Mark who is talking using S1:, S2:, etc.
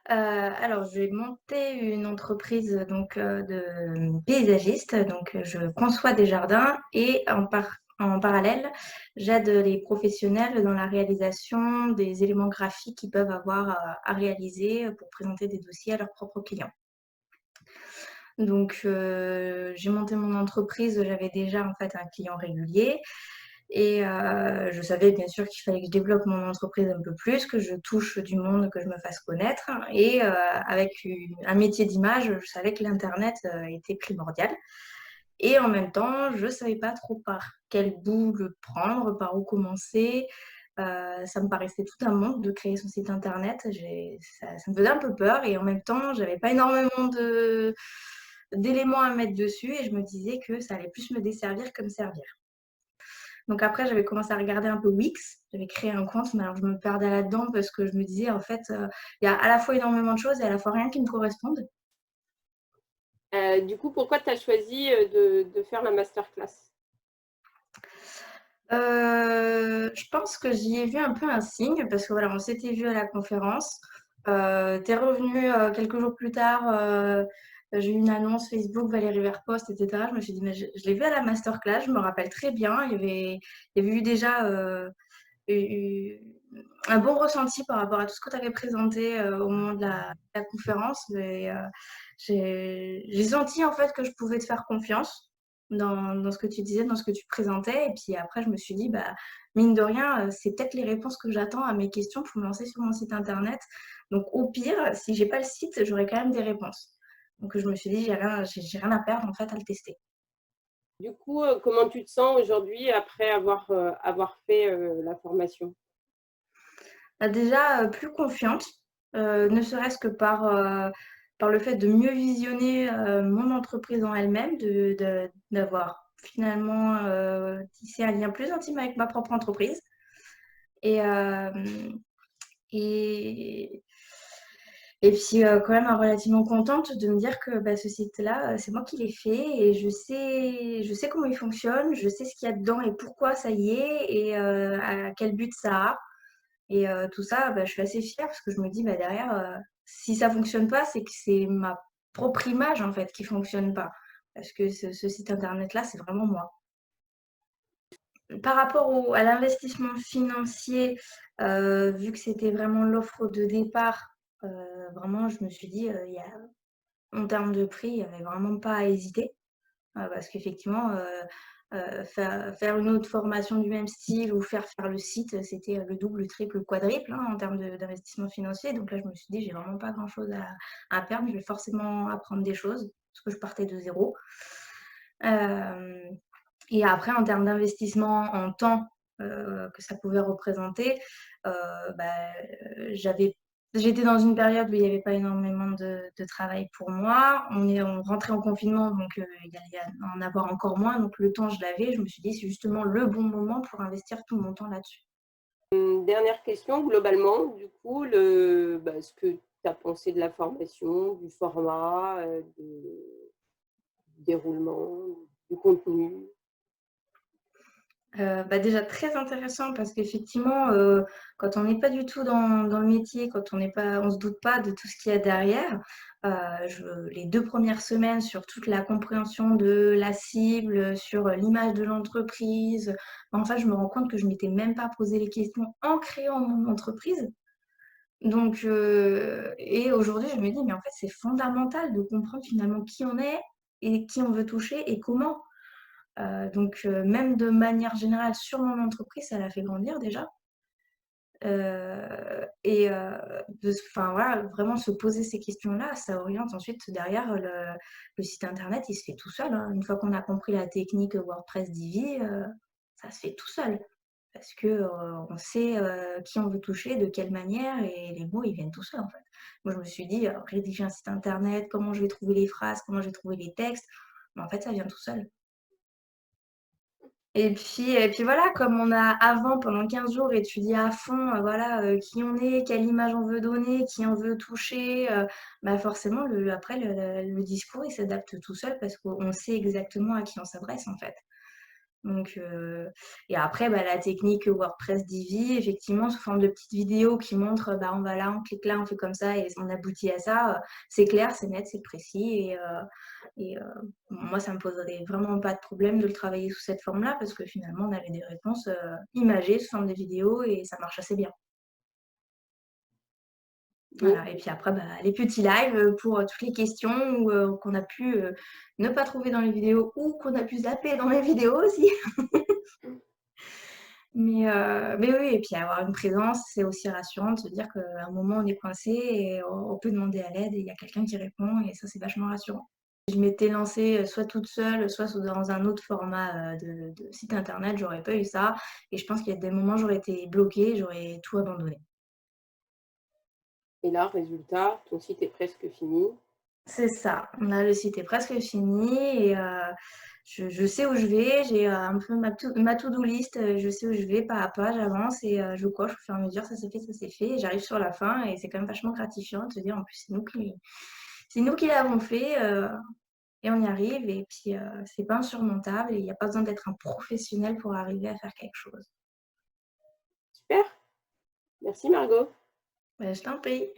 S1: Alors j'ai monté une entreprise donc, de paysagiste, donc, je conçois des jardins et en parallèle, j'aide les professionnels dans la réalisation des éléments graphiques qu'ils peuvent avoir à réaliser, pour présenter des dossiers à leurs propres clients. Donc, j'ai monté mon entreprise, j'avais déjà en fait un client régulier et je savais bien sûr qu'il fallait que je développe mon entreprise un peu plus, que je touche du monde, que je me fasse connaître et avec un métier d'image, je savais que l'internet, était primordial et en même temps, je savais pas trop par quel bout le prendre, par où commencer. Ça me paraissait tout un monde de créer son site internet. Ça me faisait un peu peur et en même temps, j'avais pas énormément d'éléments à mettre dessus et je me disais que ça allait plus me desservir que me servir. Donc après, j'avais commencé à regarder un peu Wix. J'avais créé un compte, mais alors je me perdais là-dedans parce que je me disais, en fait, il y a à la fois énormément de choses et à la fois rien qui me corresponde.
S2: Du coup, pourquoi tu as choisi de faire la masterclass?
S1: Je pense que j'y ai vu un peu un signe parce que voilà, on s'était vu à la conférence. Tu es revenue, quelques jours plus tard, j'ai eu une annonce Facebook, Valérie Verpost et cetera. Je me suis dit: «Mais je l'ai vu à la masterclass», je me rappelle très bien. Il y avait eu déjà, eu un bon ressenti par rapport à tout ce que tu avais présenté, au moment de la conférence et j'ai senti en fait que je pouvais te faire confiance dans ce que tu disais, dans ce que tu présentais et puis après je me suis dit: «Bah, mine de rien, c'est peut-être les réponses que j'attends à mes questions pour me lancer sur mon site internet. Donc au pire, si j'ai pas le site, j'aurai quand même des réponses». Donc je me suis dit: «J'ai rien à perdre en fait à le tester».
S2: Du coup, comment tu te sens aujourd'hui après avoir fait, la formation?
S1: Bah, déjà, plus confiante, ne serait-ce que par le fait de mieux visionner, mon entreprise en elle-même, d'avoir finalement, tissé un lien plus intime avec ma propre entreprise et et et puis, quand même, relativement contente de me dire que, bah, ce site-là, c'est moi qui l'ai fait et je sais comment il fonctionne, je sais ce qu'il y a dedans et pourquoi ça y est et à quel but ça a. Et tout ça, bah, je suis assez fière parce que je me dis: «Bah, derrière, si ça fonctionne pas, c'est que c'est ma propre image, en fait, qui fonctionne pas». Parce que ce site internet-là, c'est vraiment moi. Par rapport à l'investissement financier, vu que c'était vraiment l'offre de départ, vraiment, je me suis dit, il y a en termes de prix, il y avait vraiment pas à hésiter. Parce qu'effectivement, faire une autre formation du même style ou faire le site, c'était, le double, le triple, le quadruple, hein, en termes d'investissement financier. Donc là, je me suis dit: «J'ai vraiment pas grand-chose à perdre, je vais forcément apprendre des choses», parce que je partais de zéro. Hem et après en termes d'investissement en temps, que ça pouvait représenter, heu, bah, j'avais j'étais dans une période où il y avait pas énormément de travail pour moi. On rentrait en confinement donc il allait en avoir encore moins donc le temps je l'avais. Je me suis dit: «C'est justement le bon moment pour investir tout mon temps là-dessus».
S2: Dernière question, globalement, du coup, ce que tu as pensé de la formation, du format, du déroulement, du contenu?
S1: Bah, déjà très intéressant parce qu'effectivement, quand on n'est pas du tout dans le métier, quand on se doute pas de tout ce qu'il y a derrière, je les 2 premières semaines sur toute la compréhension de la cible, sur, l'image de l'entreprise, en fait, je me rends compte que je m'étais même pas posé les questions en créant mon entreprise. Donc et aujourd'hui, je me dis: «Mais en fait, c'est fondamental de comprendre finalement qui on est et qui on veut toucher et comment». Donc même de manière générale sur mon entreprise, ça l'a fait grandir déjà. Et enfin voilà, vraiment se poser ces questions-là, ça oriente ensuite derrière le site internet, il se fait tout seul, hein. Une fois qu'on a compris la technique WordPress Divi, ça se fait tout seul. Parce que, on sait, qui on veut toucher, de quelle manière et les mots, ils viennent tout seuls, en fait. Moi, je me suis dit, rédiger un site internet, comment je vais trouver les phrases, comment je vais trouver les textes, mais en fait, ça vient tout seul. Et puis voilà, comme on a avant, pendant 15 jours, étudié à fond, voilà, qui on est, quelle image on veut donner, qui on veut toucher, bah, forcément après le discours, il s'adapte tout seul parce qu'on sait exactement à qui on s'adresse, en fait. Donc et après, bah, la technique WordPress Divi, effectivement, sous forme de petites vidéos qui montrent, bah, on va là, on clique là, on fait comme ça et on aboutit à ça, c'est clair, c'est net, c'est précis et moi, ça me poserait vraiment pas de problème de le travailler sous cette forme-là parce que finalement, on avait des réponses, imagées sous forme de vidéos et ça marche assez bien.
S2: Bon,
S1: Voilà et puis après, bah, les petits lives, pour, toutes les questions ou, qu'on a pu, ne pas trouver dans les vidéos ou qu'on a pu zapper dans les vidéos aussi. Mais oui et puis avoir une présence, c'est aussi rassurant de se dire qu'à un moment on est coincé et on peut demander à l'aide et il y a quelqu'un qui répond et ça, c'est vachement rassurant. Je m'étais lancée, soit toute seule, soit dans un autre format, de site internet, j'aurais pas eu ça et je pense qu'il y a des moments, j'aurais été bloquée, j'aurais tout abandonné.
S2: et là, résultat, ton site est presque fini.
S1: C'est ça. Là, le site est presque fini et je sais où je vais. J'ai, un peu ma to-do list, je sais où je vais pas à pas, j'avance et je coche au fur et à mesure, ça c'est fait et j'arrive sur la fin et c'est quand même vachement gratifiant de se dire: «En plus, c'est nous qui l'avons fait, et on y arrive» et puis, c'est pas insurmontable et il y a pas besoin d'être un professionnel pour arriver à faire quelque chose.
S2: Super, merci Margot.
S1: Bah, je t'en prie.